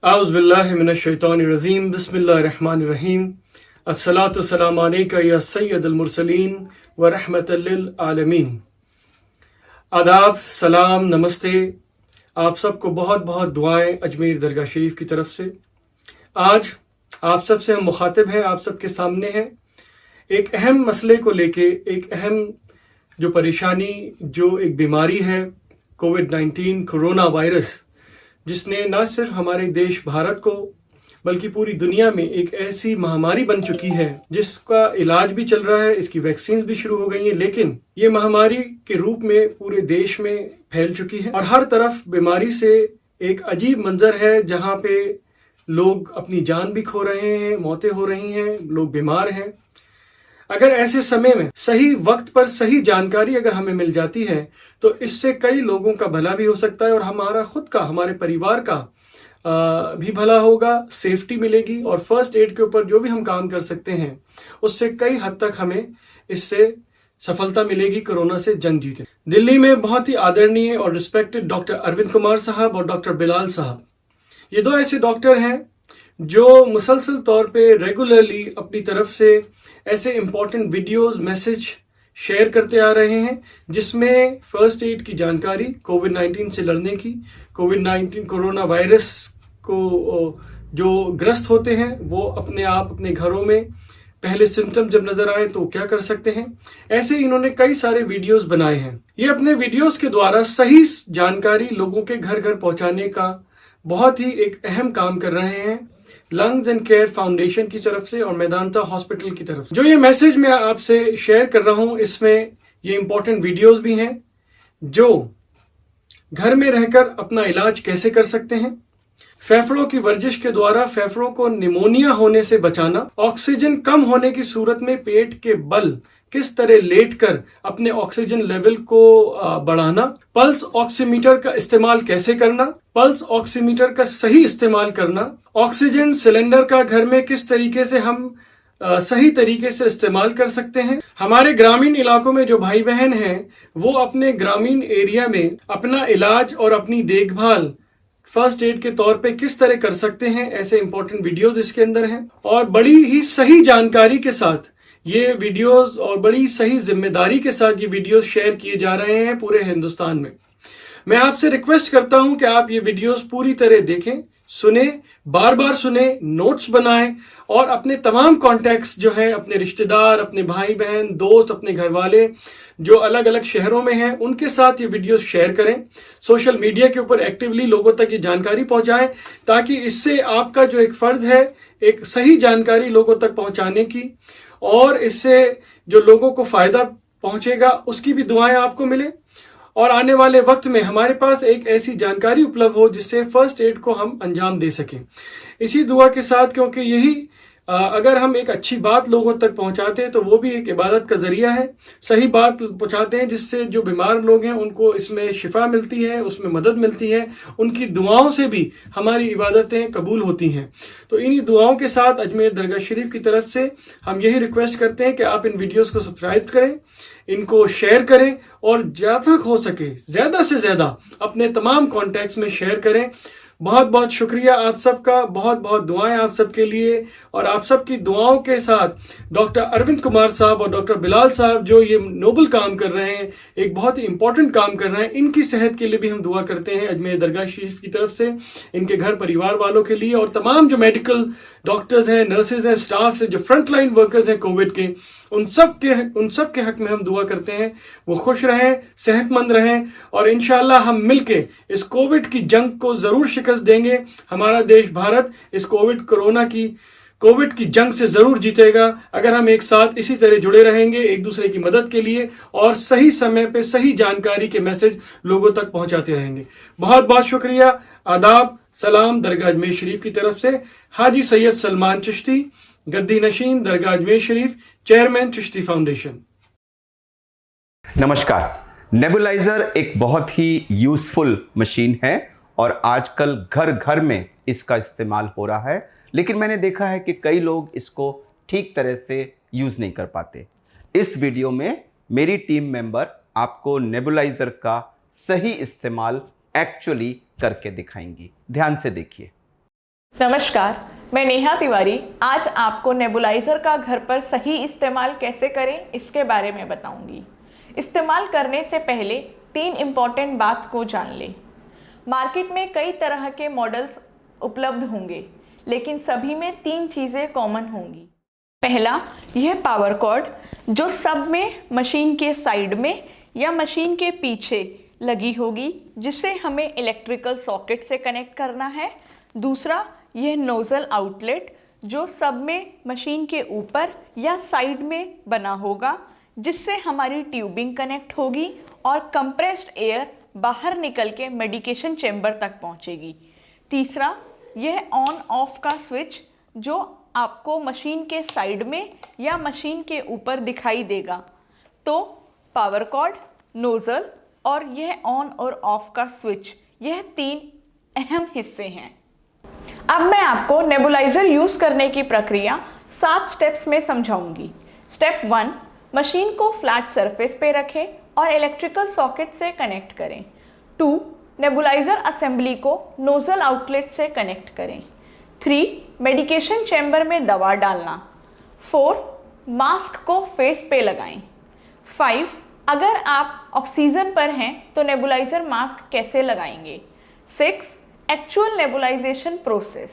औज़ुबिल्लाहिमिनश्शैतानिर्रजीम बिस्मिल्लाहिर्रहमानिर्रहीम अस्सलातु वस्सलामु अलैका या सय्यदुल मुरसलीन व रहमतल लिल आलमीन। आदाब, सलाम, नमस्ते। आप सबको बहुत बहुत दुआएं अजमेर दरगाह शरीफ की तरफ से। आज आप सब से हम मुखातिब हैं, आप सबके सामने हैं एक अहम मसले को लेके, एक अहम जो परेशानी, जो एक बीमारी है कोविड-19 कोरोना वायरस, जिसने न सिर्फ हमारे देश भारत को बल्कि पूरी दुनिया में एक ऐसी महामारी बन चुकी है जिसका इलाज भी चल रहा है, इसकी वैक्सीन भी शुरू हो गई हैं, लेकिन ये महामारी के रूप में पूरे देश में फैल चुकी है और हर तरफ बीमारी से एक अजीब मंजर है जहां पे लोग अपनी जान भी खो रहे हैं, मौतें हो रही हैं, लोग बीमार हैं। अगर ऐसे समय में सही वक्त पर सही जानकारी अगर हमें मिल जाती है तो इससे कई लोगों का भला भी हो सकता है और हमारा खुद का, हमारे परिवार का भी भला होगा, सेफ्टी मिलेगी और फर्स्ट एड के ऊपर जो भी हम काम कर सकते हैं उससे कई हद तक हमें इससे सफलता मिलेगी कोरोना से जंग जीते। दिल्ली में बहुत ही आदरणीय और रिस्पेक्टेड डॉक्टर अरविंद कुमार साहब और डॉक्टर बिलाल साहब, ये दो ऐसे डॉक्टर हैं जो मुसलसल तौर पे रेगुलरली अपनी तरफ से ऐसे इंपॉर्टेंट वीडियोस, मैसेज शेयर करते आ रहे हैं जिसमें फर्स्ट एड की जानकारी, कोविड-19 से लड़ने की, कोविड-19 कोरोना वायरस को जो ग्रस्त होते हैं वो अपने आप अपने घरों में पहले सिम्टम जब नजर आए तो क्या कर सकते हैं, ऐसे इन्होंने कई सारे वीडियोस बनाए हैं। ये अपने वीडियोस के द्वारा सही जानकारी लोगों के घर घर पहुंचाने का बहुत ही एक अहम काम कर रहे हैं लंग्स एंड केयर फाउंडेशन की तरफ से और मेदांता हॉस्पिटल की तरफ से। जो ये मैसेज मैं आपसे शेयर कर रहा हूं, इसमें ये इंपॉर्टेंट वीडियोस भी हैं जो घर में रहकर अपना इलाज कैसे कर सकते हैं, फेफड़ों की वर्जिश के द्वारा फेफड़ों को निमोनिया होने से बचाना, ऑक्सीजन कम होने की सूरत में पेट के बल किस तरह लेटकर अपने ऑक्सीजन लेवल को बढ़ाना, पल्स ऑक्सीमीटर का इस्तेमाल कैसे करना, पल्स ऑक्सीमीटर का सही इस्तेमाल करना, ऑक्सीजन सिलेंडर का घर में किस तरीके से हम सही तरीके से इस्तेमाल कर सकते हैं। हमारे ग्रामीण इलाकों में जो भाई बहन हैं वो अपने ग्रामीण एरिया में अपना इलाज और अपनी देखभाल फर्स्ट एड के तौर पे किस तरह कर सकते हैं, ऐसे इंपॉर्टेंट वीडियोस इसके अंदर हैं और बड़ी ही सही जानकारी के साथ ये वीडियोस और बड़ी सही जिम्मेदारी के साथ ये वीडियोस शेयर किए जा रहे हैं पूरे हिंदुस्तान में। मैं आपसे रिक्वेस्ट करता हूं कि आप ये वीडियोस पूरी तरह देखें, सुने, बार बार सुने, नोट्स बनाएं और अपने तमाम कॉन्टैक्ट्स जो हैं, अपने रिश्तेदार, अपने भाई बहन, दोस्त, अपने घर वाले जो अलग अलग शहरों में हैं उनके साथ ये वीडियोस शेयर करें। सोशल मीडिया के ऊपर एक्टिवली लोगों तक ये जानकारी पहुंचाएं ताकि इससे आपका जो एक फर्ज है एक सही जानकारी लोगों तक पहुंचाने की, और इससे जो लोगों को फायदा पहुंचेगा उसकी भी दुआएं आपको मिले और आने वाले वक्त में हमारे पास एक ऐसी जानकारी उपलब्ध हो जिससे फर्स्ट एड को हम अंजाम दे सकें। इसी दुआ के साथ, क्योंकि यही अगर हम एक अच्छी बात लोगों तक पहुंचाते हैं तो वो भी एक इबादत का जरिया है। सही बात पहुंचाते हैं जिससे जो बीमार लोग हैं उनको इसमें शिफा मिलती है, उसमें मदद मिलती है, उनकी दुआओं से भी हमारी इबादतें कबूल होती हैं। तो इन्हीं दुआओं के साथ अजमेर दरगाह शरीफ की तरफ से हम यही रिक्वेस्ट करते हैं कि आप इन वीडियोस को सब्सक्राइब करें, इनको शेयर करें और ज्यादा हो सके ज्यादा से ज्यादा अपने तमाम कॉन्टैक्ट्स में शेयर करें। बहुत बहुत शुक्रिया आप सबका, बहुत बहुत दुआएं आप सबके लिए और आप सबकी दुआओं के साथ डॉक्टर अरविंद कुमार साहब और डॉक्टर बिलाल साहब जो ये नोबल काम कर रहे हैं, एक बहुत ही इंपॉर्टेंट काम कर रहे हैं, इनकी सेहत के लिए भी हम दुआ करते हैं अजमेर दरगाह शरीफ की तरफ से, इनके घर परिवार वालों के लिए और तमाम जो मेडिकल डॉक्टर्स हैं, नर्सेज हैं, स्टाफ हैं, जो फ्रंट लाइन वर्कर्स हैं कोविड के, उन सब के हक में हम दुआ करते हैं वो खुश रहें, सेहतमंद रहें और इंशाअल्लाह हम मिलके इस कोविड की जंग को जरूर शिकस्त देंगे। हमारा देश भारत इस कोविड की जंग से जरूर जीतेगा अगर हम एक साथ इसी तरह जुड़े रहेंगे एक दूसरे की मदद के लिए और सही समय पे सही जानकारी के मैसेज लोगों तक पहुंचाते रहेंगे। बहुत बहुत शुक्रिया। आदाब, सलाम। दरगाह अजमेर शरीफ की तरफ से हाजी सैयद सलमान चिश्ती, गद्दी नशीन, दरगाह अजमेर शरीफ, चेयरमैन चिश्ती फाउंडेशन। नमस्कार। नेबुलाइजर एक बहुत ही यूजफुल मशीन है और आजकल घर घर में इसका इस्तेमाल हो रहा है, लेकिन मैंने देखा है कि कई लोग इसको ठीक तरह से यूज नहीं कर पाते। इस वीडियो में मेरी टीम मेंबर आपको नेबुलाइजर का सही इस्तेमाल एक्चुअली करके दिखाएंगी। ध्यान से देखिए। नमस्कार, मैं नेहा तिवारी आज आपको नेबुलाइजर का घर पर सही इस्तेमाल कैसे करें इसके बारे में बताऊंगी। इस्तेमाल करने से पहले 3 इम्पॉर्टेंट बात को जान लें। मार्केट में कई तरह के मॉडल्स उपलब्ध होंगे, लेकिन सभी में 3 चीज़ें कॉमन होंगी। पहला, यह पावर कॉर्ड जो सब में मशीन के साइड में या मशीन के पीछे लगी होगी, जिसे हमें इलेक्ट्रिकल सॉकेट से कनेक्ट करना है। दूसरा, यह नोज़ल आउटलेट जो सब में मशीन के ऊपर या साइड में बना होगा, जिससे हमारी ट्यूबिंग कनेक्ट होगी और कंप्रेस्ड एयर बाहर निकल के मेडिकेशन चैम्बर तक पहुंचेगी। तीसरा, यह ऑन ऑफ का स्विच जो आपको मशीन के साइड में या मशीन के ऊपर दिखाई देगा। तो पावर कॉर्ड, नोज़ल और यह ऑन और ऑफ का स्विच, यह 3 अहम हिस्से हैं। अब मैं आपको नेबुलाइजर यूज़ करने की प्रक्रिया 7 स्टेप्स में समझाऊंगी। स्टेप 1, मशीन को फ्लैट सरफेस पे रखें और इलेक्ट्रिकल सॉकेट से कनेक्ट करें। 2, नेबुलाइजर असेंबली को नोज़ल आउटलेट से कनेक्ट करें। 3, मेडिकेशन चैम्बर में दवा डालना। 4, मास्क को फेस पे लगाएं। 5, अगर आप ऑक्सीजन पर हैं तो नेबुलाइजर मास्क कैसे लगाएंगे। 6, एक्चुअल नेबुलाइजेशन प्रोसेस।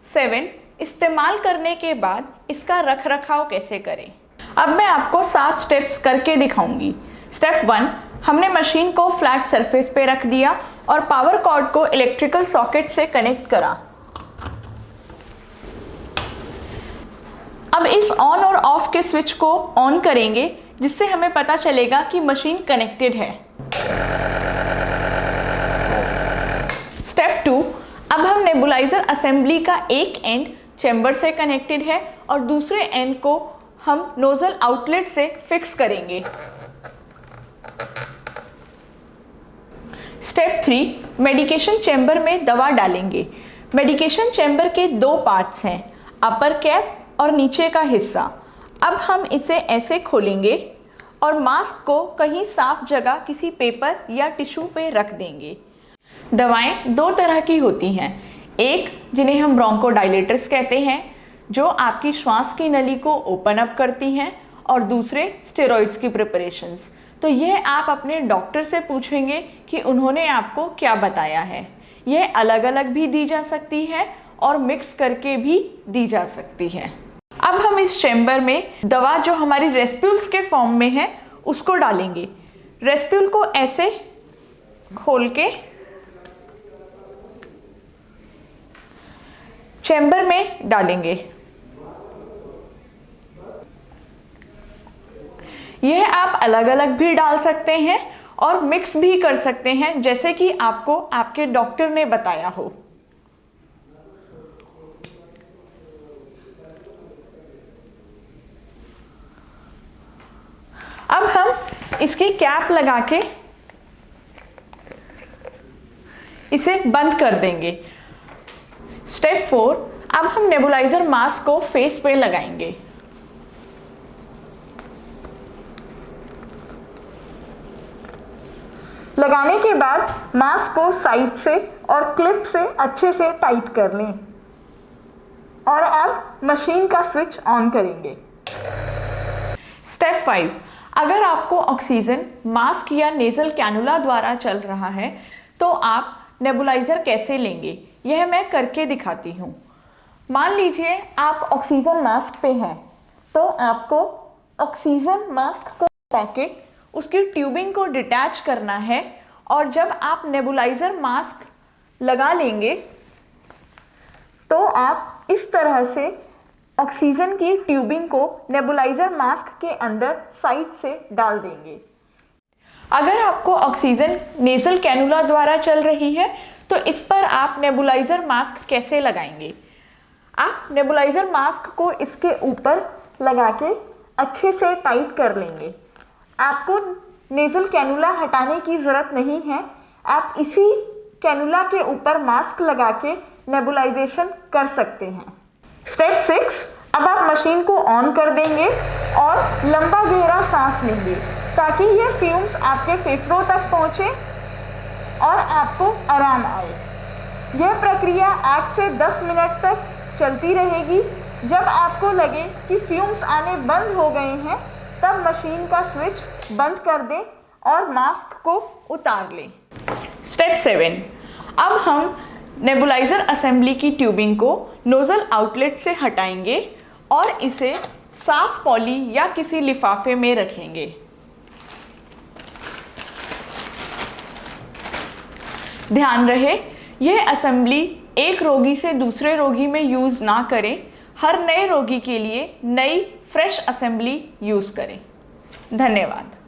7, इस्तेमाल करने के बाद इसका रख रखाव कैसे करें। अब मैं आपको 7 स्टेप्स करके दिखाऊंगी। स्टेप 1, हमने मशीन को फ्लैट सरफेस पे रख दिया और पावर कॉर्ड को इलेक्ट्रिकल सॉकेट से कनेक्ट करा। अब इस ऑन और ऑफ के स्विच को ऑन करेंगे, जिससे हमें पता चलेगा कि मशीन कनेक्टेड है। स्टेप 2, अब हम नेबुलाइजर असेंबली का एक एंड चैम्बर से कनेक्टेड है और दूसरे एंड को हम नोजल आउटलेट से फिक्स करेंगे। स्टेप 3, मेडिकेशन चैम्बर में दवा डालेंगे। मेडिकेशन चैम्बर के 2 पार्ट्स हैं, अपर कैप और नीचे का हिस्सा। अब हम इसे ऐसे खोलेंगे और मास्क को कहीं साफ जगह किसी पेपर या टिश्यू पे रख देंगे। दवाएं 2 तरह की होती हैं, एक जिन्हें हम ब्रोंकोडायलेटर्स कहते हैं जो आपकी श्वास की नली को ओपन अप करती हैं, और दूसरे स्टेरॉइड्स की प्रिपरेशंस। तो यह आप अपने डॉक्टर से पूछेंगे कि उन्होंने आपको क्या बताया है। यह अलग अलग भी दी जा सकती है और मिक्स करके भी दी जा सकती है। अब हम इस चैम्बर में दवा जो हमारी रेस्प्यूल्स के फॉर्म में है उसको डालेंगे। रेस्प्यूल को ऐसे खोल के चैम्बर में डालेंगे। यह आप अलग अलग भी डाल सकते हैं और मिक्स भी कर सकते हैं, जैसे कि आपको आपके डॉक्टर ने बताया हो। अब हम इसकी कैप लगा के इसे बंद कर देंगे। स्टेप 4, अब हम नेबुलाइजर मास्क को फेस पे लगाएंगे। लगाने के बाद मास्क को साइड से और क्लिप से अच्छे से टाइट कर लें और अब मशीन का स्विच ऑन करेंगे। स्टेप 5, अगर आपको ऑक्सीजन मास्क या नेजल कैनुला द्वारा चल रहा है तो आप नेबुलाइजर कैसे लेंगे, यह मैं करके दिखाती हूँ। मान लीजिए आप ऑक्सीजन मास्क पे हैं, तो आपको ऑक्सीजन मास्क को हटा के उसकी ट्यूबिंग को डिटैच करना है, और जब आप नेबुलाइजर मास्क लगा लेंगे तो आप इस तरह से ऑक्सीजन की ट्यूबिंग को नेबुलाइजर मास्क के अंदर साइड से डाल देंगे। अगर आपको ऑक्सीजन नेजल कैनुला द्वारा चल रही है तो इस पर आप नेबुलाइजर मास्क कैसे लगाएंगे। आप नेबुलाइजर मास्क को इसके ऊपर लगा के अच्छे से टाइट कर लेंगे। आपको नेजल कैनुला हटाने की ज़रूरत नहीं है, आप इसी कैनुला के ऊपर मास्क लगा के नेबुलाइजेशन कर सकते हैं। स्टेप 6, अब आप मशीन को ऑन कर देंगे और लंबा गहरा सांस लेंगे ताकि ये फ्यूम्स आपके फेफड़ों तक पहुँचे और आपको आराम आए। यह प्रक्रिया 8 से 10 मिनट तक चलती रहेगी। जब आपको लगे कि फ्यूम्स आने बंद हो गए हैं, तब मशीन का स्विच बंद कर दें और मास्क को उतार लें। स्टेप 7, अब हम नेबुलाइजर असेंबली की ट्यूबिंग को नोजल आउटलेट से हटाएंगे और इसे साफ पॉली या किसी लिफाफे में रखेंगे। ध्यान रहे, यह असेंबली एक रोगी से दूसरे रोगी में यूज़ ना करें। हर नए रोगी के लिए नई फ्रेश असेंबली यूज़ करें। धन्यवाद।